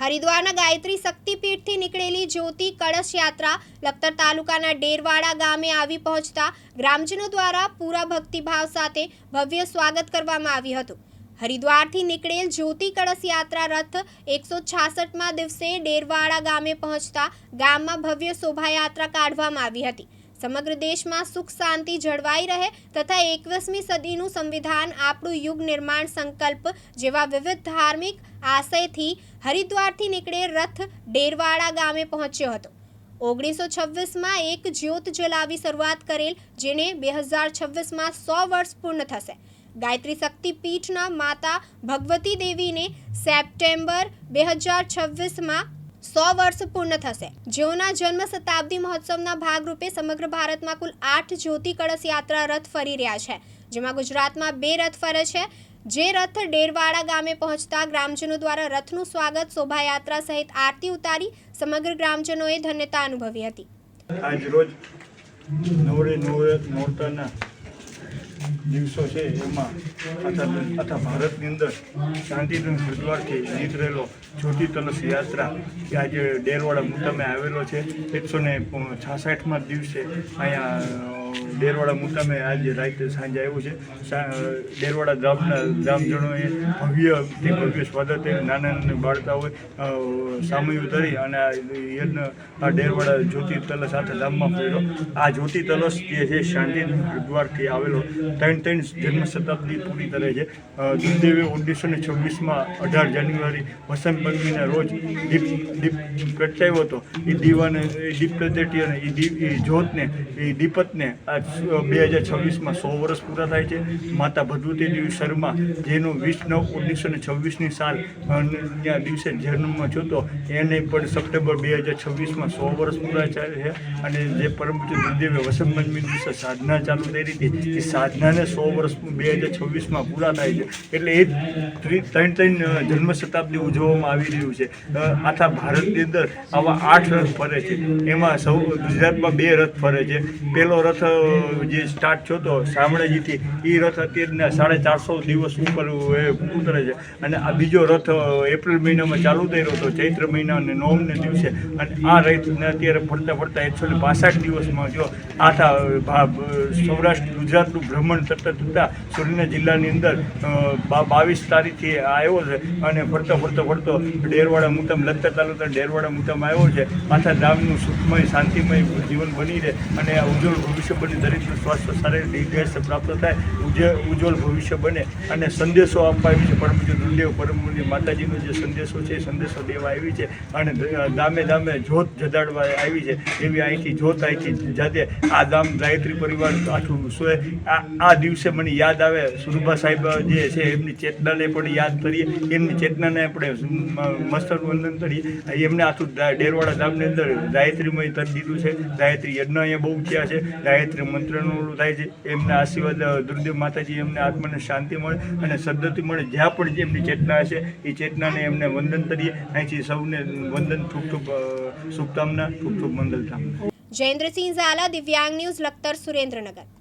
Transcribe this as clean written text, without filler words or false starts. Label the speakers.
Speaker 1: હરિદ્વારના ગાયત્રી શક્તિપીઠથી નીકળેલી જ્યોતિ કળશ યાત્રા લખતર તાલુકાના ડેરવાડા ગામે આવી પહોંચતા ગ્રામજનો દ્વારા પૂરા ભક્તિભાવ સાથે ભવ્ય સ્વાગત કરવામાં આવ્યું હતું। હરિદ્વારથી નીકળેલ જ્યોતિ કળશ યાત્રા રથ 166મા દિવસે ડેરવાડા ગામે પહોંચતા ગામમાં ભવ્ય શોભાયાત્રા કાઢવામાં આવી હતી। સમગ્ર દેશમાં સુખ શાંતિ જળવાઈ રહે તથા 21મી સદીનું સંવિધાન આપણું યુગ નિર્માણ સંકલ્પ જેવા વિવિધ ધાર્મિક આશયથી હરિદ્વારથી નીકળેલ રથ ડેરવાડા ગામે પહોંચ્યો હતો। 1926માં એક જ્યોત જલાવી શરૂઆત કરેલ, જેને 2026માં 100 વર્ષ પૂર્ણ થશે। ગાયત્રી શક્તિપીઠના માતા ભગવતી દેવીને સપ્ટેમ્બર 2026માં 100 વર્ષ પૂર્ણ થશે, જેઓના જન્મ શતાબ્દી મહોત્સવના ભાગરૂપે સમગ્ર ભારતમાં કુલ 8 જ્યોતિ કળશ યાત્રા રથ ફરી રહ્યા છે, જેમાં ગુજરાતમાં 2 રથ ફરે છે। જે રથ ડેરવાડા ગામે પહોંચતા ગ્રામજનો દ્વારા રથનું સ્વાગત, શોભાયાત્રા સહિત આરતી ઉતારી સમગ્ર ગ્રામજનોએ ધન્યતા અનુભવી હતી।
Speaker 2: આજ રોજ નોરતાના દિવસો છે, એમાં આખા ભારતની અંદર શાંતિનું હરિદ્વારથી નીકળેલો જ્યોતિ કળશ યાત્રા કે આજે ડેરવાડા મુકામે આવેલો છે। 166મા દિવસે અહીંયા ડેરવાડા મુકામે આજે રાતે સાંજે આવ્યું છે। ડેરવાડા ગામના ગ્રામજનોએ ભવ્ય સ્વાગત નાના નાના બાળકાઓએ સામયું ધરી અને આ ડેરવાડા જ્યોતિ કળશ સાથે ગામમાં ફર્યો। આ જ્યોતિ કળશ જે છે શાંતિનું હરિદ્વારથી આવેલો 3 જન્મ શતાબ્દી પૂરી કરે છે। દુર્દેવે 1926માં 18 જાન્યુઆરી વસંત પંચમીના રોજ દીપ પ્રગટાવ્યો હતો। એ દીવાને દીપ પ્રગટી અને એ જ્યોતને એ દીપતને આ 2026માં 100 વર્ષ પૂરા થાય છે। માતા ભગવતી દેવી શર્મા, જેનો 20/9/1926ની સાલ દિવસે જન્મ થયો, એને પણ સપ્ટેમ્બર 2026માં 100 વર્ષ પૂરા થાય છે। અને જે પરમ પૂજ્ય દુર્દેવે વસંત પંચમી દિવસે સાધના ચાલુ કરી હતી, એ સાધનાને 100 વર્ષ 2026માં પૂરા થાય છે। એટલે એ 3 જન્મ શતાબ્દી ઉજવવામાં આવી રહ્યું છે। આખા ભારતની અંદર આવા 8 રથ ફરે છે, એમાં ગુજરાતમાં 2 રથ ફરે છે। પહેલો રથ જે સ્ટાર્ટ થયો હતો શામળાજીથી, એ રથ અત્યારના 450 દિવસ ઉપર ઉતરે છે। અને આ બીજો રથ એપ્રિલ મહિનામાં ચાલુ થઈ રહ્યો હતો, ચૈત્ર મહિનાના 9ને દિવસે। અને આ રથને અત્યારે ફરતા 165 દિવસમાં જો આખા સૌરાષ્ટ્ર ગુજરાતનું ભ્રમણ થતા સુરેન્દ્રનગર જિલ્લાની અંદર 22 તારીખથી આવ્યો છે। અને ફરતો ડેરવાડા મુકામ લખતર તાલુકા ડેરવાડા મુકામ આવ્યો છે। આખા ગામનું સુખમય શાંતિમય જીવન બની રહે અને આ ઉજ્જવળ ભવિષ્ય બને, દરેકનું સ્વાસ્થ્ય સારી દીર્ઘાયુષ્ય પ્રાપ્ત થાય, ઉજ્જવળ ભવિષ્ય બને। અને સંદેશો આપવા આવી છે પરમ પૂજ્ય ગુરુદેવ પરમ પૂજ્ય માતાજીનો જે સંદેશો છે, સંદેશો દેવા આવી છે। અને ગામે જ્યોત જગાડવા આવી છે। એવી અહીંથી જ્યોત અહીંથી જાતે આ ગામ ગાયત્રી પરિવાર આખું સોએ આ દિવસે મને યાદ આવે, સુરભા સાહેબ જે છે એમની ચેતનાને પણ યાદ કરીએ, એમની ચેતનાને આપણે મસ્તક વંદન કરીએ। એમને આખું ડેરવાડા ગામની અંદર ગાયત્રીમય કરી દીધું છે। ગાયત્રી યજ્ઞ અહીંયા બહુ થયા છે, ગાયત્રી મંત્રનું થાય છે। એમના આશીર્વાદ દુર્દેવ માતાજી એમને આત્માને શાંતિ મળે અને સદ્ધતિ મળે। જ્યાં પણ જેમની ચેતના હશે એ ચેતનાને એમને વંદન કરીએ। અહીંથી સૌને વંદન, ખૂબ શુભકામના, ખૂબ મંગલ કામના।
Speaker 1: જયેન્દ્રસિંહ ઝાલા, દિવ્યાંગ ન્યૂઝ, લખતર, સુરેન્દ્રનગર।